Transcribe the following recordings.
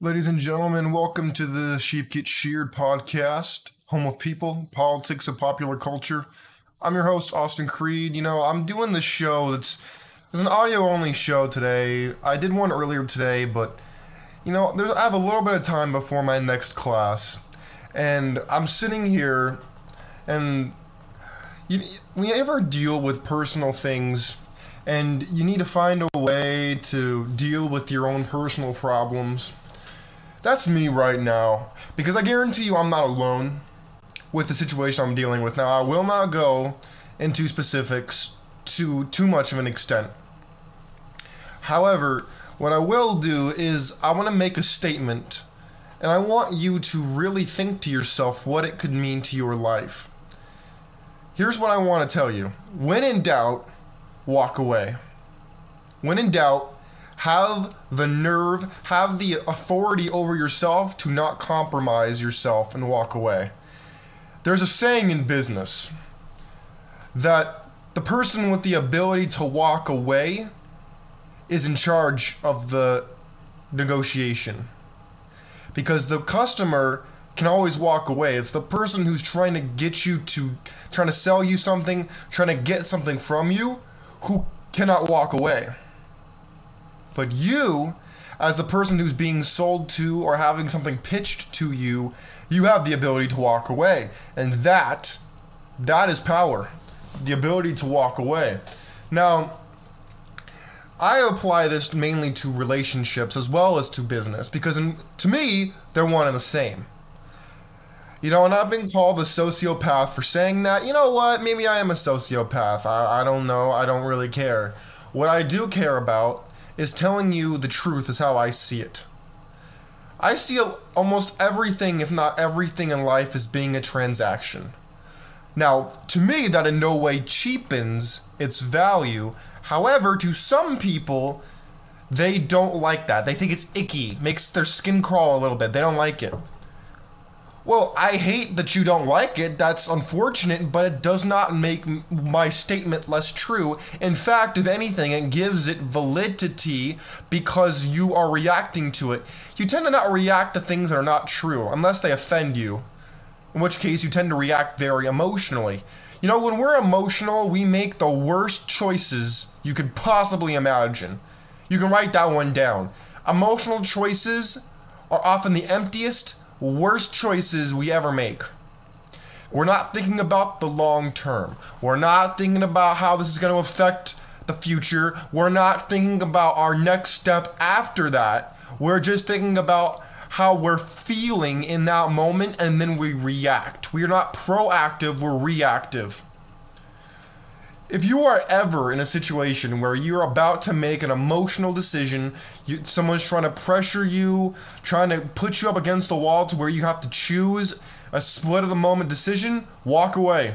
Ladies and gentlemen, welcome to the Sheep Get Sheared Podcast, home of people, politics, and popular culture. I'm your host, Austin Creed. I'm doing this show it's an audio-only show today. I did one earlier today, but, I have a little bit of time before my next class, and I'm sitting here, and when you ever deal with personal things, and you need to find a way to deal with your own personal problems, that's me right now, because I guarantee you I'm not alone with the situation I'm dealing with. Now, I will not go into specifics to too much of an extent. However, what I will do is I want to make a statement, and I want you to really think to yourself what it could mean to your life. Here's what I want to tell you. When in doubt, walk away. When in doubt, have the nerve, have the authority over yourself to not compromise yourself and walk away. There's a saying in business that the person with the ability to walk away is in charge of the negotiation. Because the customer can always walk away. It's the person who's trying to sell you something, trying to get something from you, who cannot walk away. But you, as the person who's being sold to or having something pitched to you, you have the ability to walk away. And that is power. The ability to walk away. Now, I apply this mainly to relationships as well as to business, because to me, they're one and the same. And I've been called a sociopath for saying that. You know what? Maybe I am a sociopath. I don't know. I don't really care. What I do care about is telling you the truth is how I see it. I see almost everything, if not everything in life, as being a transaction. Now, to me, that in no way cheapens its value. However, to some people, they don't like that. They think it's icky, makes their skin crawl a little bit. They don't like it. Well, I hate that you don't like it. That's unfortunate, but it does not make my statement less true. In fact, if anything, it gives it validity because you are reacting to it. You tend to not react to things that are not true unless they offend you, in which case you tend to react very emotionally. When we're emotional, we make the worst choices you could possibly imagine. You can write that one down. Emotional choices are often the emptiest, worst choices we ever make. We're not thinking about the long term. We're not thinking about how this is going to affect the future. We're not thinking about our next step after that. We're just thinking about how we're feeling in that moment, and then we react. We're not proactive, we're reactive. If you are ever in a situation where you're about to make an emotional decision, someone's trying to pressure you, trying to put you up against the wall to where you have to choose a split of the moment decision, walk away.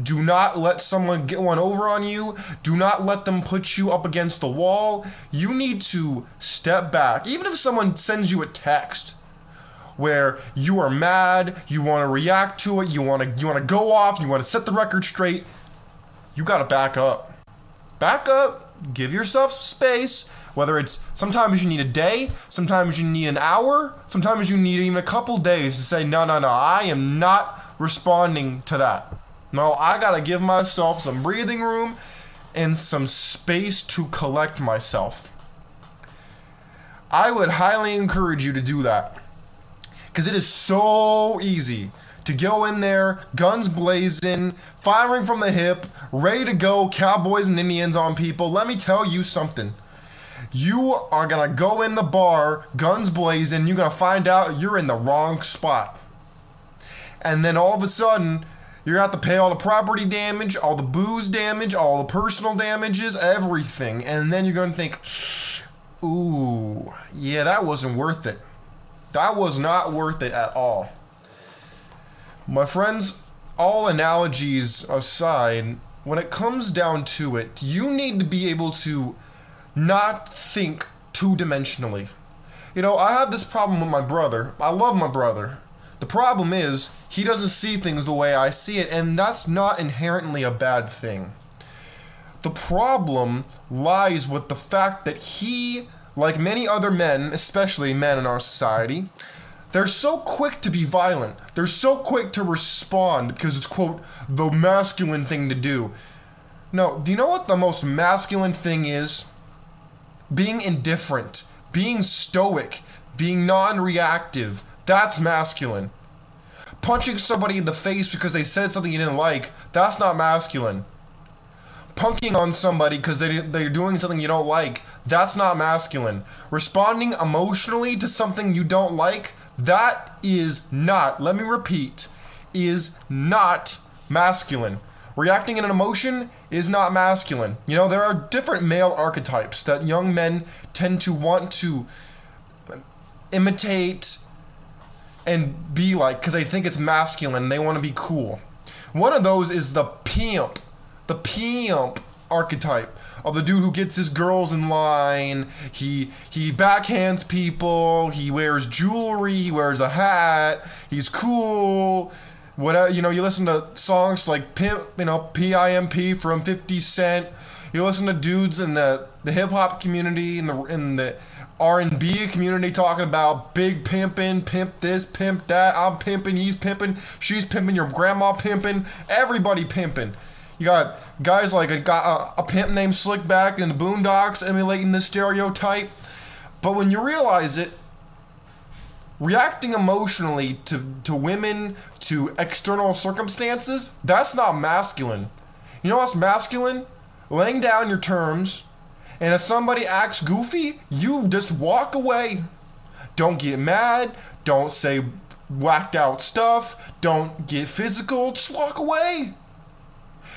Do not let someone get one over on you. Do not let them put you up against the wall. You need to step back. Even if someone sends you a text where you are mad, you want to react to it, you want to go off, you want to set the record straight, you gotta back up. Back up, give yourself some space, whether it's sometimes you need a day, sometimes you need an hour, sometimes you need even a couple days to say, no, I am not responding to that. No, I gotta give myself some breathing room and some space to collect myself. I would highly encourage you to do that, because it is so easy to go in there, guns blazing, firing from the hip, ready to go, cowboys and Indians on people. Let me tell you something. You are gonna go in the bar, guns blazing, you're gonna find out you're in the wrong spot. And then all of a sudden, you're gonna have to pay all the property damage, all the booze damage, all the personal damages, everything. And then you're gonna think, ooh, yeah, that wasn't worth it. That was not worth it at all. My friends, all analogies aside, when it comes down to it, you need to be able to not think two-dimensionally. I have this problem with my brother. I love my brother. The problem is, he doesn't see things the way I see it, and that's not inherently a bad thing. The problem lies with the fact that he like many other men, especially men in our society, they're so quick to be violent. They're so quick to respond because it's, quote, the masculine thing to do. No, do you know what the most masculine thing is? Being indifferent, being stoic, being non-reactive. That's masculine. Punching somebody in the face because they said something you didn't like, that's not masculine. Punking on somebody because they're doing something you don't like, that's not masculine. Responding emotionally to something you don't like, that is not, let me repeat, is not masculine. Reacting in an emotion is not masculine. You know, there are different male archetypes that young men tend to want to imitate and be like because they think it's masculine and they want to be cool. One of those is the pimp archetype of the dude who gets his girls in line. He backhands people, he wears jewelry, he wears a hat, he's cool. Whatever, you know, you listen to songs like Pimp, you know, P.I.M.P. from 50 Cent. You listen to dudes in the hip hop community, in the R&B community talking about big pimping, pimp this, pimp that. I'm pimping, he's pimping, she's pimping, your grandma pimping, everybody pimping. You got guys like a pimp named Slickback in the Boondocks emulating this stereotype. But when you realize it, reacting emotionally to women, to external circumstances, that's not masculine. You know what's masculine? Laying down your terms, and if somebody acts goofy, you just walk away. Don't get mad, don't say whacked out stuff, don't get physical, just walk away.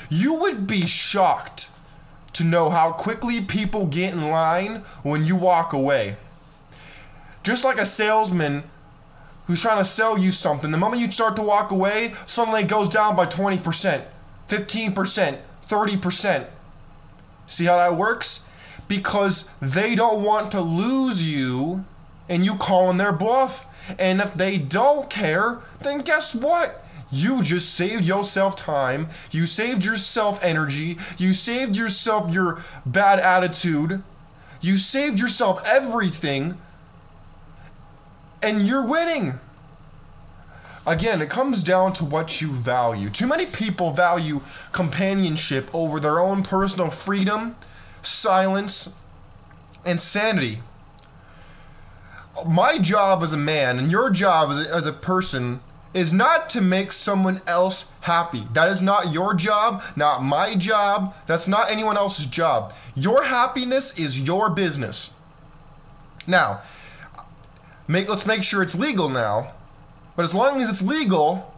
You would be shocked to know how quickly people get in line when you walk away. Just like a salesman who's trying to sell you something, the moment you start to walk away, suddenly it goes down by 20%, 15%, 30%. See how that works? Because they don't want to lose you and you calling their bluff. And if they don't care, then guess what? You just saved yourself time, you saved yourself energy, you saved yourself your bad attitude, you saved yourself everything, and you're winning. Again, it comes down to what you value. Too many people value companionship over their own personal freedom, silence, and sanity. My job as a man and your job as a person is not to make someone else happy. That is not your job, not my job. That's not anyone else's job. Your happiness is your business. Now, let's make sure it's legal now. But as long as it's legal,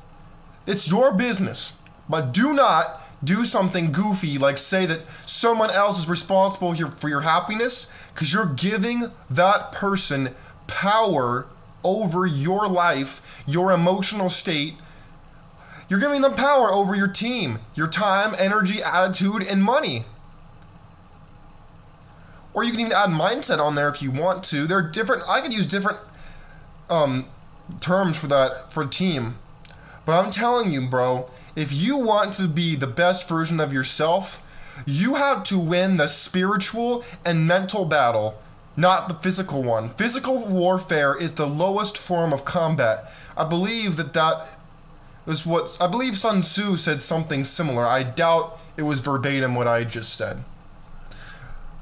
it's your business. But do not do something goofy like say that someone else is responsible for your happiness, because you're giving that person power over your life, your emotional state. You're giving them power over your team, your time, energy, attitude, and money. Or you can even add mindset on there if you want to. There are different, I could use different terms for that, for a team. But I'm telling you, bro, if you want to be the best version of yourself, you have to win the spiritual and mental battle, not the physical one. Physical warfare is the lowest form of combat. I believe that is what, I believe Sun Tzu said something similar. I doubt it was verbatim what I just said.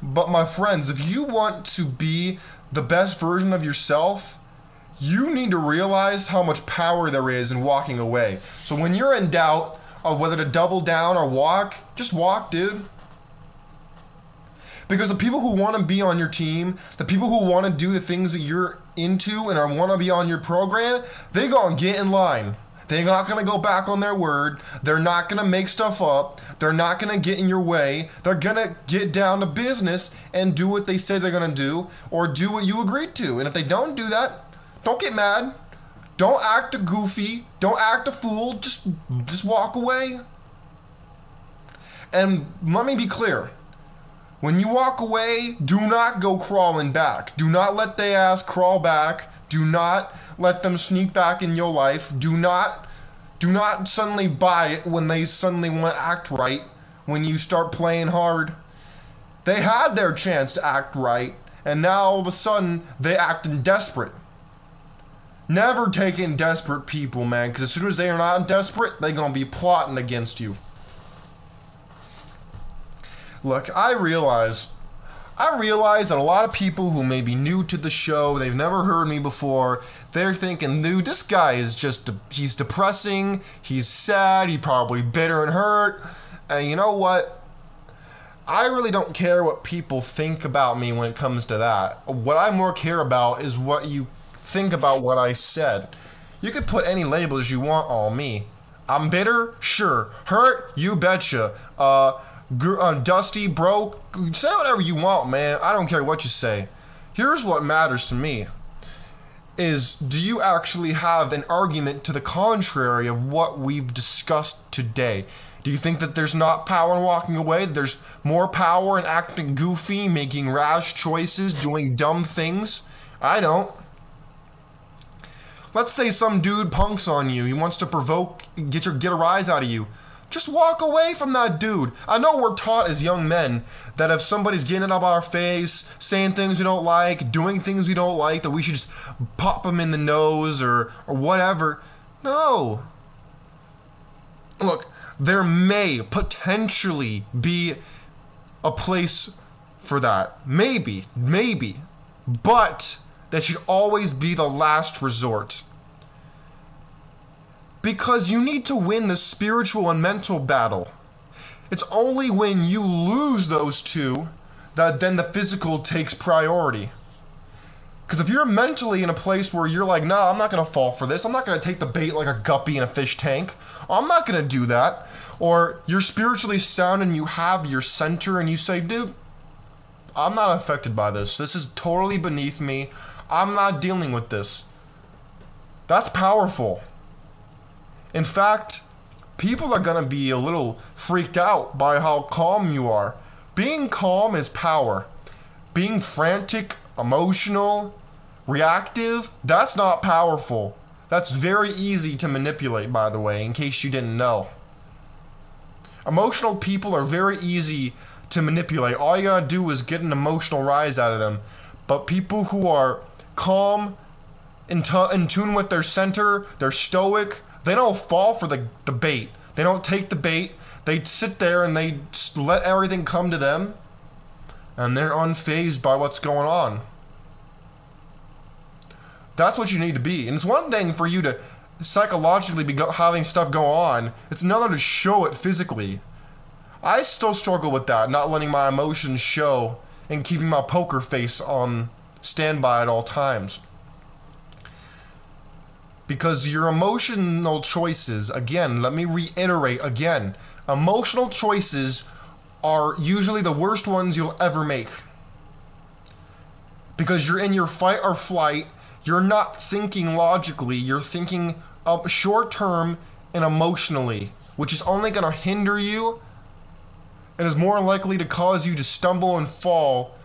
But my friends, if you want to be the best version of yourself, you need to realize how much power there is in walking away. So when you're in doubt of whether to double down or walk, just walk, dude. Because the people who want to be on your team, the people who want to do the things that you're into and want to be on your program, they gonna get in line. They're not gonna go back on their word. They're not gonna make stuff up. They're not gonna get in your way. They're gonna get down to business and do what they say they're gonna do, or do what you agreed to. And if they don't do that, don't get mad. Don't act a goofy. Don't act a fool. Just walk away. And let me be clear. When you walk away, do not go crawling back. Do not let their ass crawl back. Do not let them sneak back in your life. Do not suddenly buy it when they suddenly want to act right. When you start playing hard. They had their chance to act right, and now all of a sudden they acting desperate. Never take in desperate people, man, because as soon as they are not desperate, they're gonna be plotting against you. Look, I realize that a lot of people who may be new to the show, they've never heard me before, they're thinking, dude, this guy is he's depressing, he's sad, he's probably bitter and hurt, and you know what? I really don't care what people think about me when it comes to that. What I more care about is what you think about what I said. You could put any labels you want on me. I'm bitter? Sure. Hurt? You betcha. Dusty, broke, say whatever you want, man. I don't care what you say. Here's what matters to me is, do you actually have an argument to the contrary of what we've discussed today? Do you think that there's not power in walking away? That there's more power in acting goofy, making rash choices, doing dumb things? I don't. Let's say some dude punks on you. He wants to provoke, get a rise out of you. Just walk away from that dude. I know we're taught as young men that if somebody's getting up our face, saying things we don't like, doing things we don't like, that we should just pop them in the nose or whatever. No. Look, there may potentially be a place for that. Maybe. But that should always be the last resort. Because you need to win the spiritual and mental battle. It's only when you lose those two that then the physical takes priority. Because if you're mentally in a place where you're like, nah, I'm not going to fall for this. I'm not going to take the bait like a guppy in a fish tank. I'm not going to do that. Or you're spiritually sound and you have your center and you say, dude, I'm not affected by this. This is totally beneath me. I'm not dealing with this. That's powerful. In fact, people are going to be a little freaked out by how calm you are. Being calm is power. Being frantic, emotional, reactive, that's not powerful. That's very easy to manipulate, by the way, in case you didn't know. Emotional people are very easy to manipulate. All you gotta do is get an emotional rise out of them. But people who are calm, in tune with their center, they're stoic, they don't fall for the bait. They don't take the bait. They sit there and they just let everything come to them. And they're unfazed by what's going on. That's what you need to be. And it's one thing for you to psychologically be having stuff go on. It's another to show it physically. I still struggle with that, not letting my emotions show and keeping my poker face on standby at all times. Because your emotional choices, again, let me reiterate again, emotional choices are usually the worst ones you'll ever make. Because you're in your fight or flight, you're not thinking logically, you're thinking short term and emotionally, which is only going to hinder you and is more likely to cause you to stumble and fall.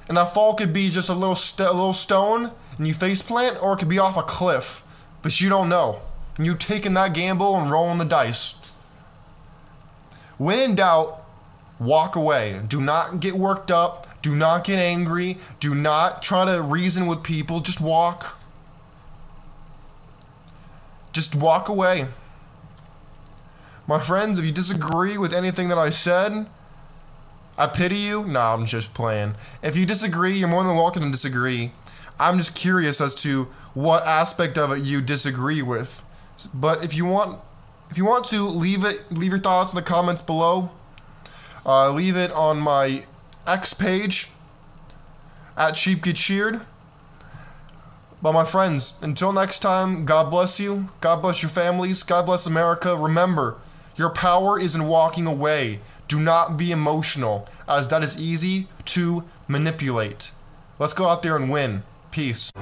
And that fall could be just a little stone and you face plant, or it could be off a cliff, but you don't know. And you're taking that gamble and rolling the dice. When in doubt, walk away. Do not get worked up. Do not get angry. Do not try to reason with people. Just walk. Just walk away. My friends, if you disagree with anything that I said, I pity you. Nah, I'm just playing. If you disagree, you're more than welcome to disagree. I'm just curious as to what aspect of it you disagree with. But if you want to leave your thoughts in the comments below. Leave it on my X page at Sheep Get Sheared. But my friends, until next time, God bless you. God bless your families. God bless America. Remember, your power is in walking away. Do not be emotional, as that is easy to manipulate. Let's go out there and win. Peace.